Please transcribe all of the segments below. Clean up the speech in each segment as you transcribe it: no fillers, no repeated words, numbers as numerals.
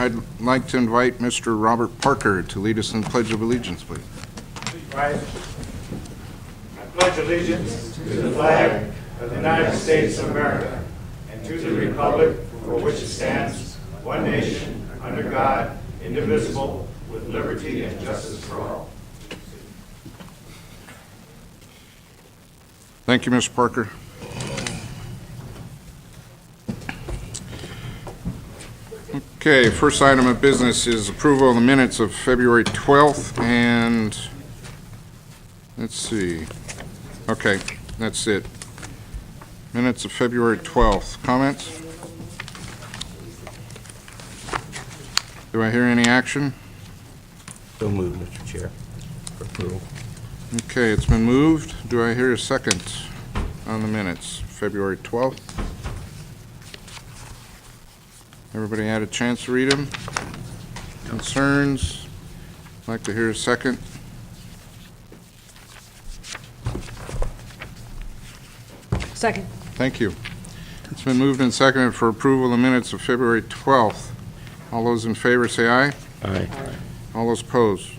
I'd like to invite Mr. Robert Parker to lead us in the Pledge of Allegiance, please. Rise. I pledge allegiance to the flag of the United States of America and to the republic for which it stands, one nation, under God, indivisible, with liberty and justice for all. Thank you, Mr. Parker. Okay, first item of business is approval of the minutes of February 12th, and let's see. Okay, that's it. Minutes of February 12th. Comments? Do I hear any action? So moved, Mr. Chair, for approval. Okay, it's been moved. Do I hear a second on the minutes, February 12th? Everybody had a chance to read them? Concerns? I'd like to hear a second. Second. Thank you. It's been moved and seconded for approval of the minutes of February 12th. All those in favor say aye. Aye. All those opposed?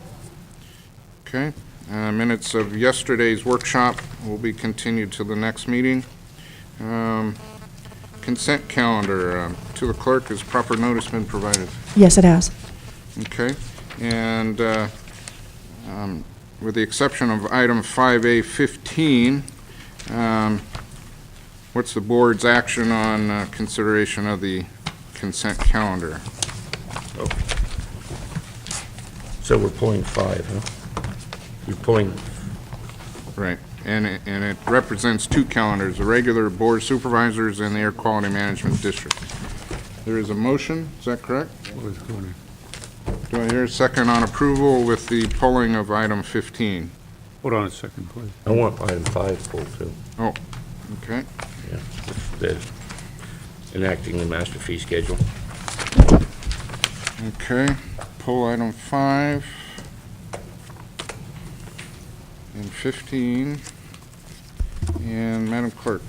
Okay. Minutes of yesterday's workshop will be continued to the next meeting. Consent calendar. To the clerk, has proper notice been provided? Yes, it has. Okay. And with the exception of item 5A15, what's the board's action on consideration of the consent calendar? Oh. So we're pulling 5, huh? You're pulling, Right. And it represents two calendars, the regular board of supervisors and the air quality management district. There is a motion, is that correct? Do I hear a second on approval with the pulling of item 15? Hold on a second, please. I want item 5 pulled too. Oh, okay. Yeah, the enacting the master fee schedule. Okay, pull item 5 and 15. And Madam Clerk.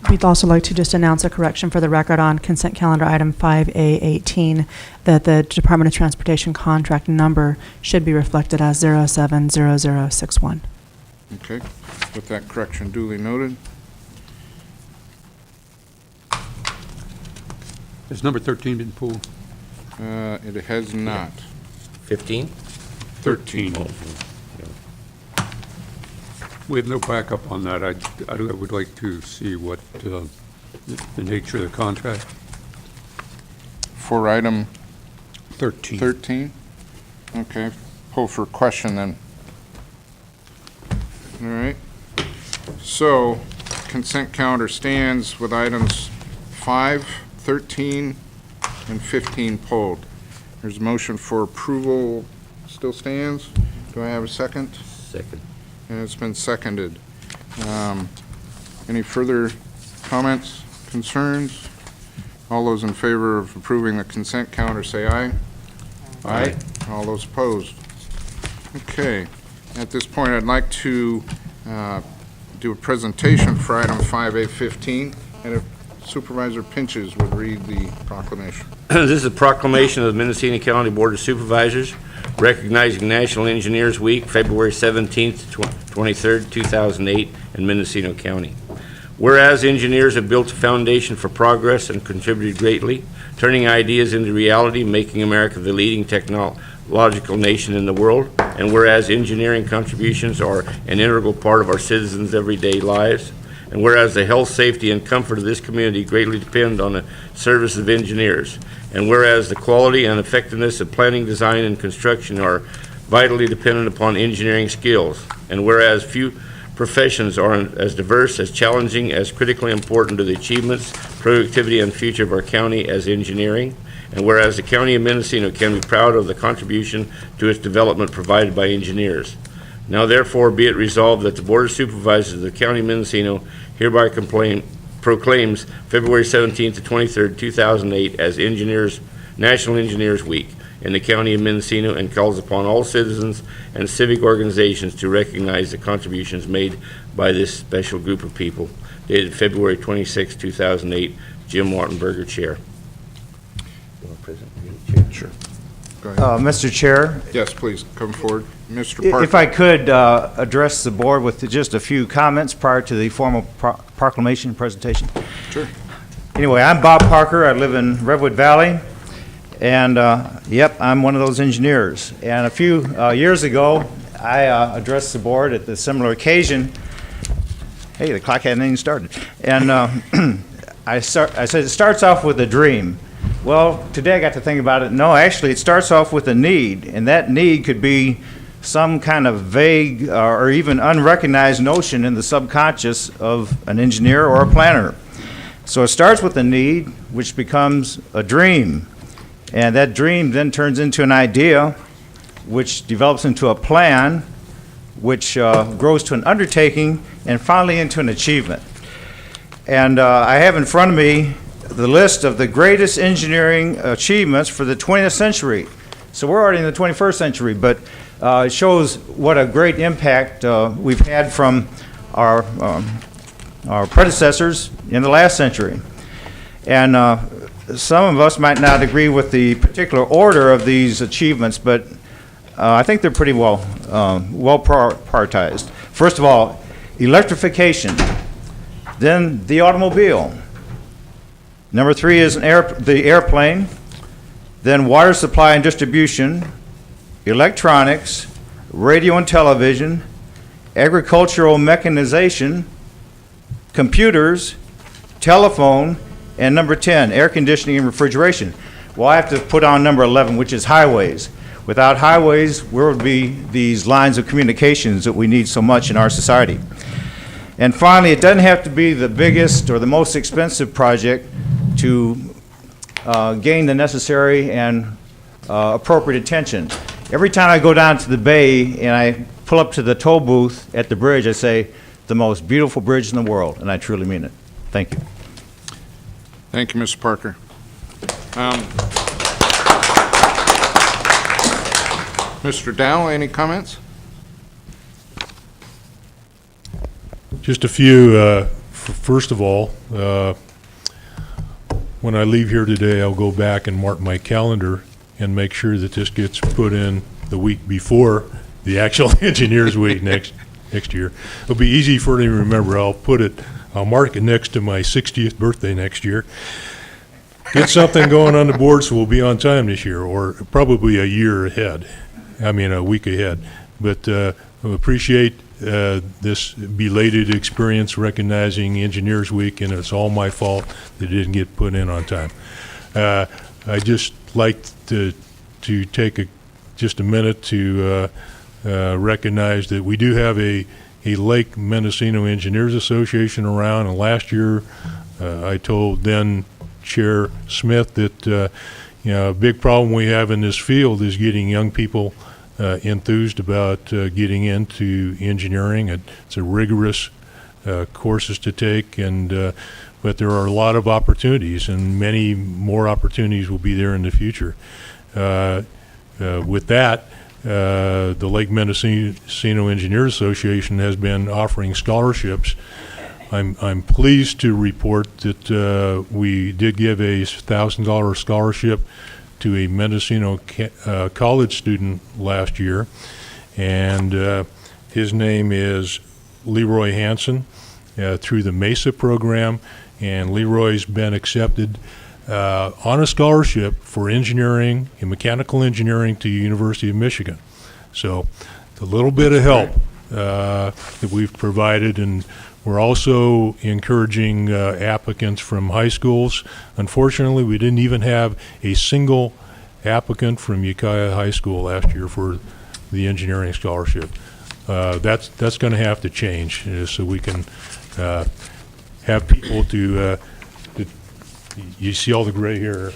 We'd also like to just announce a correction for the record on consent calendar item 5A18, that the Department of Transportation contract number should be reflected as 070061. Okay, with that correction duly noted. Has number 13 been pulled? It has not. 15? 13. Oh, We have no backup on that. I would like to see what the nature of the contract. For item 13. 13? Okay, pull for question then. All right. So, consent calendar stands with items 5, 13, and 15 pulled. There's a motion for approval, still stands. Do I have a second? Second. And it's been seconded. Any further comments, concerns? All those in favor of approving the consent calendar say aye. Aye. All those opposed? Okay. At this point, I'd like to do a presentation for item 5A15, and if Supervisor Pinches would read the proclamation. This is a proclamation of the Mendocino County Board of Supervisors recognizing National Engineers Week, February 17th to 23rd, 2008 in Mendocino County. Whereas engineers have built a foundation for progress and contributed greatly, turning ideas into reality, making America the leading technological nation in the world, and whereas engineering contributions are an integral part of our citizens' everyday lives, and whereas the health, safety, and comfort of this community greatly depend on the service of engineers, and whereas the quality and effectiveness of planning, design, and construction are vitally dependent upon engineering skills, and whereas few professions are as diverse, as challenging, as critically important to the achievements, productivity, and future of our county as engineering, and whereas the County of Mendocino can be proud of the contribution to its development provided by engineers. Now therefore be it resolved that the Board of Supervisors of the County of Mendocino hereby proclaims February 17th to 23rd, 2008 as National Engineers Week in the County of Mendocino, and calls upon all citizens and civic organizations to recognize the contributions made by this special group of people. Dated February 26, 2008, Jim Wartenberger, Chair. You want to present? Sure. Go ahead. Mr. Chair, Yes, please, come forward. Mr. Parker. if I could address the board with just a few comments prior to the formal proclamation presentation. Sure. Anyway, I'm Bob Parker. I live in Redwood Valley, and yep, I'm one of those engineers. And a few years ago, I addressed the board at a similar occasion. Hey, the clock hadn't even started. And I said it starts off with a dream. Well, today I got to think about it. No, actually, it starts off with a need, and that need could be some kind of vague or even unrecognized notion in the subconscious of an engineer or a planner. So it starts with a need, which becomes a dream, and that dream then turns into an idea, which develops into a plan, which grows to an undertaking, and finally into an achievement. And I have in front of me the list of the greatest engineering achievements for the 20th century. So we're already in the 21st century, but it shows what a great impact we've had from our predecessors in the last century. And some of us might not agree with the particular order of these achievements, but I think they're pretty well prioritized. First of all, electrification, then the automobile. Number 3 is the airplane, then water supply and distribution, electronics, radio and television, agricultural mechanization, computers, telephone, and number 10, air conditioning and refrigeration. Well, I have to put on number 11, which is highways. Without highways, where would be these lines of communications that we need so much in our society? And finally, it doesn't have to be the biggest or the most expensive project to gain the necessary and appropriate attention. Every time I go down to the bay and I pull up to the toll booth at the bridge, I say, the most beautiful bridge in the world, and I truly mean it. Thank you. Thank you, Mr. Parker. Mr. Dow, any comments? Just a few. First of all, when I leave here today, I'll go back and mark my calendar and make sure that this gets put in the week before the actual Engineers Week next year. It'll be easy for me to remember. I'll mark it next to my 60th birthday next year. Get something going on the board so we'll be on time this year, or probably a week ahead. But I appreciate this belated experience recognizing Engineers Week, and it's all my fault that it didn't get put in on time. I just like to take just a minute to recognize that we do have a Lake Mendocino Engineers Association around, and last year I told then Chair Smith that a big problem we have in this field is getting young people enthused about getting into engineering. It's a rigorous courses to take, but there are a lot of opportunities, and many more opportunities will be there in the future. With that, the Lake Mendocino Engineers Association has been offering scholarships. I'm pleased to report that we did give a $1,000 scholarship to a Mendocino college student last year, and his name is Leroy Hansen through the MESA program, and Leroy's been accepted on a scholarship for engineering and mechanical engineering to the University of Michigan. So it's a little bit of help that we've provided, and we're also encouraging applicants from high schools. Unfortunately, we didn't even have a single applicant from Ukiah High School last year for the engineering scholarship. That's going to have to change so we can have people to you see all the gray hair.